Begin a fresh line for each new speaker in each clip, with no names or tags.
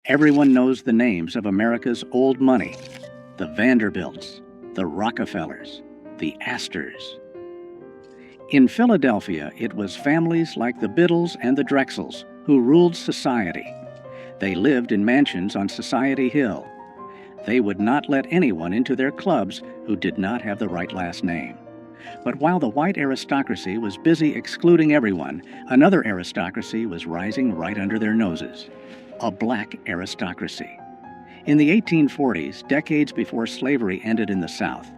Everyone knows the names of America's old money: the Vanderbilts, the Rockefellers, the Astors. In Philadelphia, it was families like the Biddles and the Drexels who ruled society. They lived in mansions on Society Hill. They would not let anyone into their clubs who did not have the right last name. But while the white aristocracy was busy excluding everyone, another aristocracy was rising right under their noses: a black aristocracy. In the 1840s, decades before slavery ended in the South,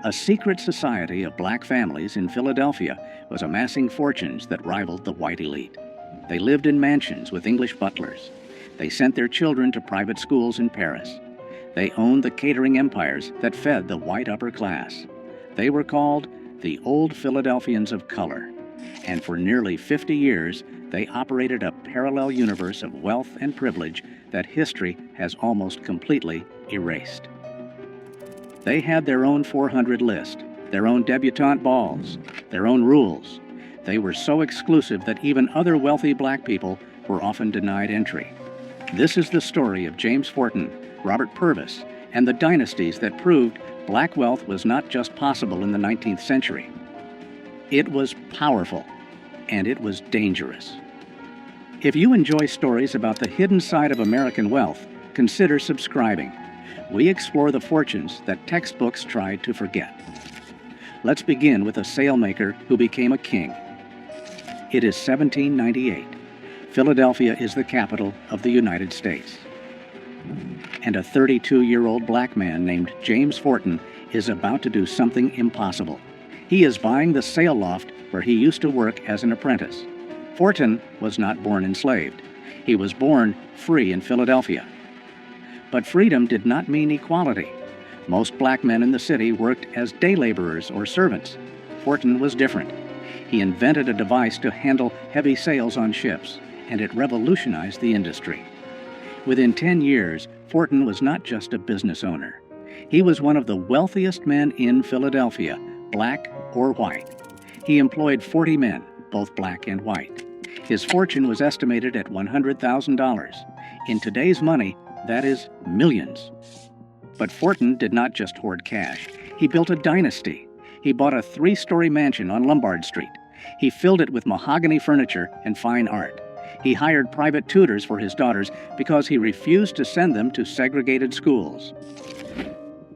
a secret society of black families in Philadelphia was amassing fortunes that rivaled the white elite. They lived in mansions with English butlers. They sent their children to private schools in Paris. They owned the catering empires that fed the white upper class. They were called the Old Philadelphians of color, and for nearly 50 years, they operated a parallel universe of wealth and privilege that history has almost completely erased. They had their own 400 list, their own debutante balls, their own rules. They were so exclusive that even other wealthy black people were often denied entry. This is the story of James Forten, Robert Purvis, and the dynasties that proved black wealth was not just possible in the 19th century. It was powerful, and it was dangerous. If you enjoy stories about the hidden side of American wealth, consider subscribing. We explore the fortunes that textbooks tried to forget. Let's begin with a sailmaker who became a king. It is 1798. Philadelphia is the capital of the United States. And a 32-year-old black man named James Forten is about to do something impossible. He is buying the sail loft where he used to work as an apprentice. Forten was not born enslaved. He was born free in Philadelphia. But freedom did not mean equality. Most black men in the city worked as day laborers or servants. Forten was different. He invented a device to handle heavy sails on ships, and it revolutionized the industry. Within 10 years, Forten was not just a business owner. He was one of the wealthiest men in Philadelphia, black or white. He employed 40 men, both black and white. His fortune was estimated at $100,000. In today's money, that is millions. But Forten did not just hoard cash. He built a dynasty. He bought a 3-story mansion on Lombard Street. He filled it with mahogany furniture and fine art. He hired private tutors for his daughters because he refused to send them to segregated schools.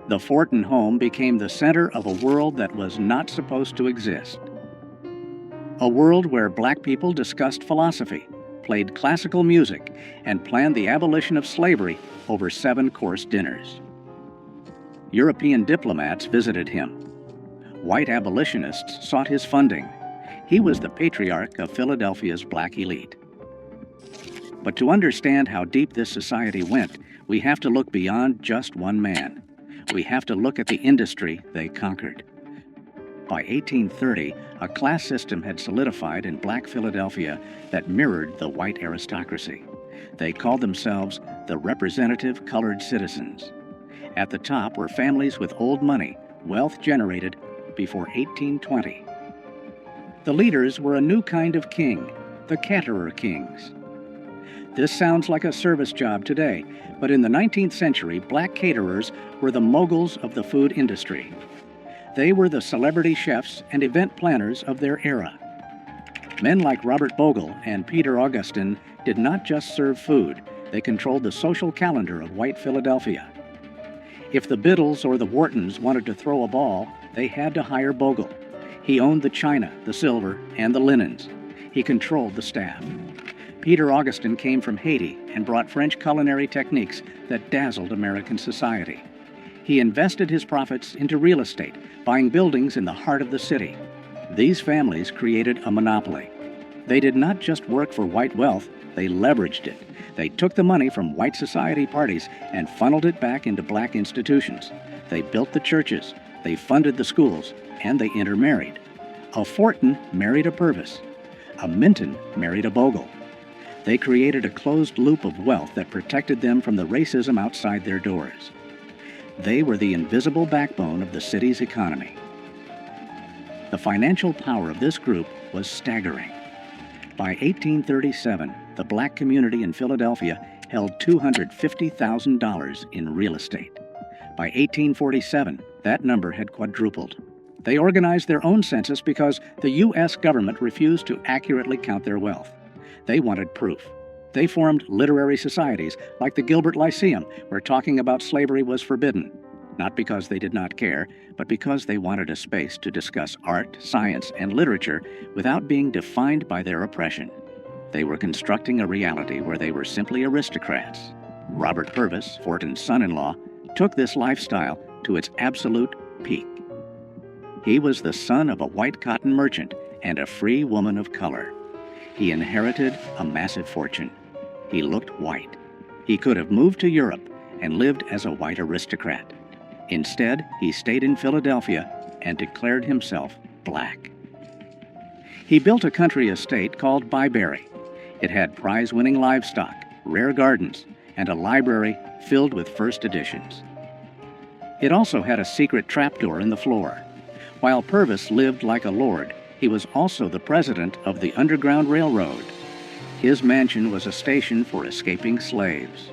The Forten home became the center of a world that was not supposed to exist. A world where black people discussed philosophy, played classical music, and planned the abolition of slavery over 7-course dinners. European diplomats visited him. White abolitionists sought his funding. He was the patriarch of Philadelphia's black elite. But to understand how deep this society went, we have to look beyond just one man. We have to look at the industry they conquered. By 1830, a class system had solidified in black Philadelphia that mirrored the white aristocracy. They called themselves the representative colored citizens. At the top were families with old money, wealth generated before 1820. The leaders were a new kind of king, the caterer kings. This sounds like a service job today, but in the 19th century, black caterers were the moguls of the food industry. They were the celebrity chefs and event planners of their era. Men like Robert Bogle and Peter Augustin did not just serve food, they controlled the social calendar of white Philadelphia. If the Biddles or the Whartons wanted to throw a ball, they had to hire Bogle. He owned the china, the silver, and the linens. He controlled the staff. Peter Augustin came from Haiti and brought French culinary techniques that dazzled American society. He invested his profits into real estate, buying buildings in the heart of the city. These families created a monopoly. They did not just work for white wealth, they leveraged it. They took the money from white society parties and funneled it back into black institutions. They built the churches, they funded the schools, and they intermarried. A Forten married a Purvis. A Minton married a Bogle. They created a closed loop of wealth that protected them from the racism outside their doors. They were the invisible backbone of the city's economy. The financial power of this group was staggering. By 1837, the black community in Philadelphia held $250,000 in real estate. By 1847, that number had quadrupled. They organized their own census because the U.S. government refused to accurately count their wealth. They wanted proof. They formed literary societies like the Gilbert Lyceum, where talking about slavery was forbidden, not because they did not care, but because they wanted a space to discuss art, science, and literature without being defined by their oppression. They were constructing a reality where they were simply aristocrats. Robert Purvis, Fortin's son-in-law, took this lifestyle to its absolute peak. He was the son of a white cotton merchant and a free woman of color. He inherited a massive fortune. He looked white. He could have moved to Europe and lived as a white aristocrat. Instead, he stayed in Philadelphia and declared himself black. He built a country estate called Byberry. It had prize-winning livestock, rare gardens, and a library filled with first editions. It also had a secret trapdoor in the floor. While Purvis lived like a lord, he was also the president of the Underground Railroad. His mansion was a station for escaping slaves.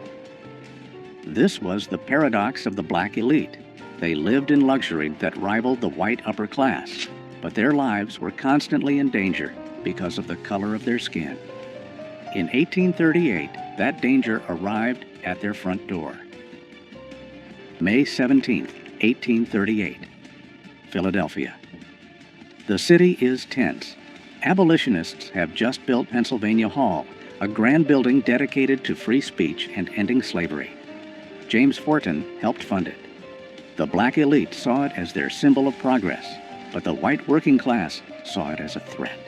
This was the paradox of the black elite. They lived in luxury that rivaled the white upper class, but their lives were constantly in danger because of the color of their skin. In 1838, that danger arrived at their front door. May 17, 1838, Philadelphia. The city is tense. Abolitionists have just built Pennsylvania Hall, a grand building dedicated to free speech and ending slavery. James Fortin helped fund it. The black elite saw it as their symbol of progress, but the white working class saw it as a threat.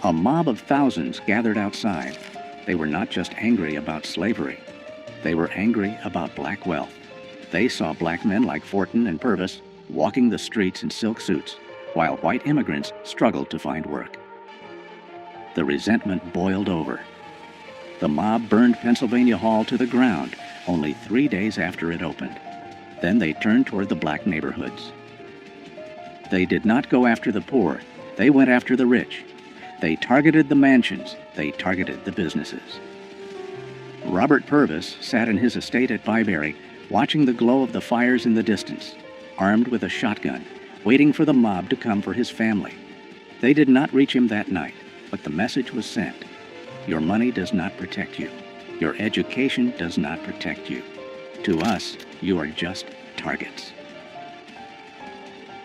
A mob of thousands gathered outside. They were not just angry about slavery. They were angry about black wealth. They saw black men like Fortin and Purvis walking the streets in silk suits, while white immigrants struggled to find work. The resentment boiled over. The mob burned Pennsylvania Hall to the ground only 3 days after it opened. Then they turned toward the black neighborhoods. They did not go after the poor. They went after the rich. They targeted the mansions. They targeted the businesses. Robert Purvis sat in his estate at Byberry, watching the glow of the fires in the distance, armed with a shotgun, waiting for the mob to come for his family. They did not reach him that night, but the message was sent. Your money does not protect you. Your education does not protect you. To us, you are just targets.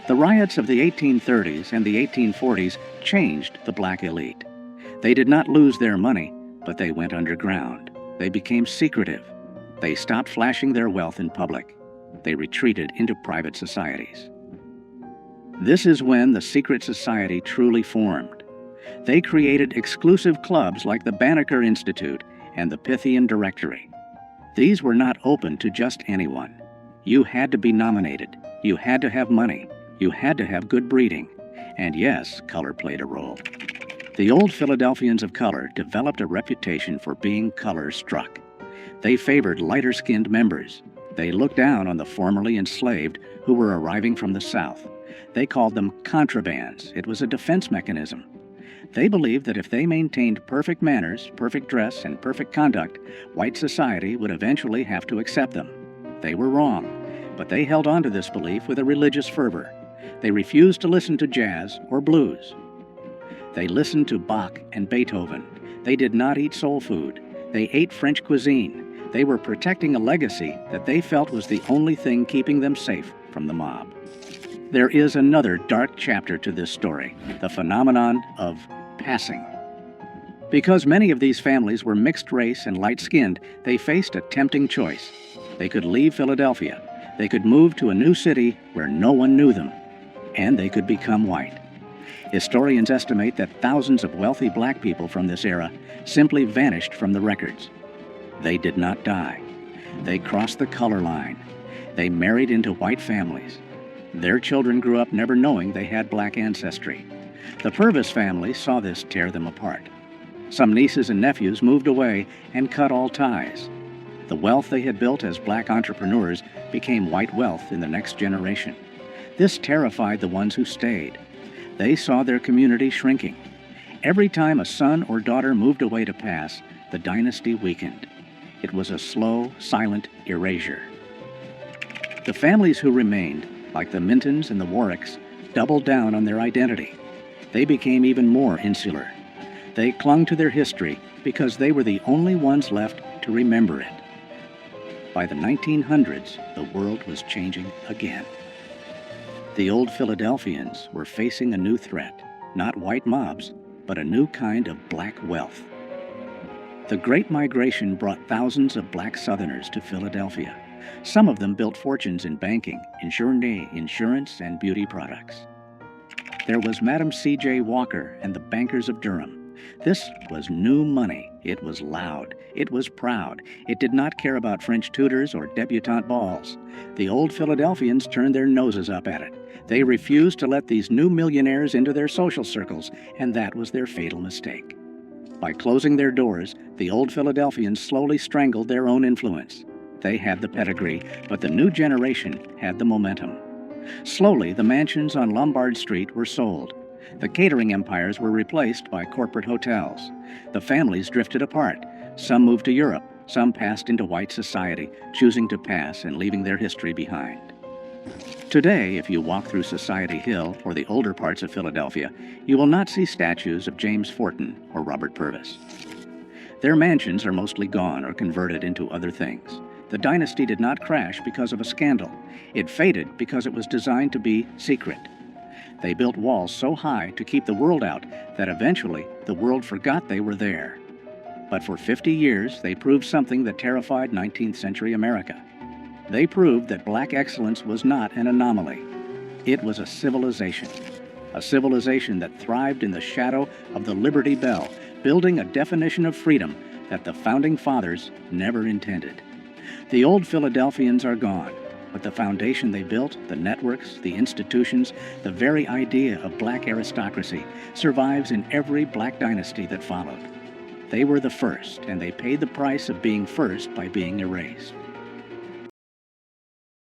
The riots of the 1830s and the 1840s changed the black elite. They did not lose their money, but they went underground. They became secretive. They stopped flashing their wealth in public. They retreated into private societies. This is when the secret society truly formed. They created exclusive clubs like the Banneker Institute and the Pythian Directory. These were not open to just anyone. You had to be nominated. You had to have money. You had to have good breeding. And yes, color played a role. The Old Philadelphians of color developed a reputation for being color-struck. They favored lighter-skinned members. They looked down on the formerly enslaved who were arriving from the South. They called them contrabands. It was a defense mechanism. They believed that if they maintained perfect manners, perfect dress, and perfect conduct, white society would eventually have to accept them. They were wrong, but they held on to this belief with a religious fervor. They refused to listen to jazz or blues. They listened to Bach and Beethoven. They did not eat soul food. They ate French cuisine. They were protecting a legacy that they felt was the only thing keeping them safe from the mob. There is another dark chapter to this story, the phenomenon of passing. Because many of these families were mixed race and light-skinned, they faced a tempting choice. They could leave Philadelphia. They could move to a new city where no one knew them. And they could become white. Historians estimate that thousands of wealthy black people from this era simply vanished from the records. They did not die. They crossed the color line. They married into white families. Their children grew up never knowing they had black ancestry. The Purvis family saw this tear them apart. Some nieces and nephews moved away and cut all ties. The wealth they had built as black entrepreneurs became white wealth in the next generation. This terrified the ones who stayed. They saw their community shrinking. Every time a son or daughter moved away to pass, the dynasty weakened. It was a slow, silent erasure. The families who remained, like the Mintons and the Warwicks, doubled down on their identity. They became even more insular. They clung to their history because they were the only ones left to remember it. By the 1900s, the world was changing again. The Old Philadelphians were facing a new threat, not white mobs, but a new kind of black wealth. The Great Migration brought thousands of black Southerners to Philadelphia. Some of them built fortunes in banking, insurance, and beauty products. There was Madam C.J. Walker and the bankers of Durham. This was new money. It was loud. It was proud. It did not care about French tutors or debutante balls. The Old Philadelphians turned their noses up at it. They refused to let these new millionaires into their social circles, and that was their fatal mistake. By closing their doors, the Old Philadelphians slowly strangled their own influence. They had the pedigree, but the new generation had the momentum. Slowly, the mansions on Lombard Street were sold. The catering empires were replaced by corporate hotels. The families drifted apart. Some moved to Europe. Some passed into white society, choosing to pass and leaving their history behind. Today, if you walk through Society Hill or the older parts of Philadelphia, you will not see statues of James Forten or Robert Purvis. Their mansions are mostly gone or converted into other things. The dynasty did not crash because of a scandal. It faded because it was designed to be secret. They built walls so high to keep the world out that eventually the world forgot they were there. But for 50 years, they proved something that terrified 19th century America. They proved that black excellence was not an anomaly. It was a civilization that thrived in the shadow of the Liberty Bell, building a definition of freedom that the Founding Fathers never intended. The Old Philadelphians are gone, but the foundation they built, the networks, the institutions, the very idea of black aristocracy survives in every black dynasty that followed. They were the first, and they paid the price of being first by being erased.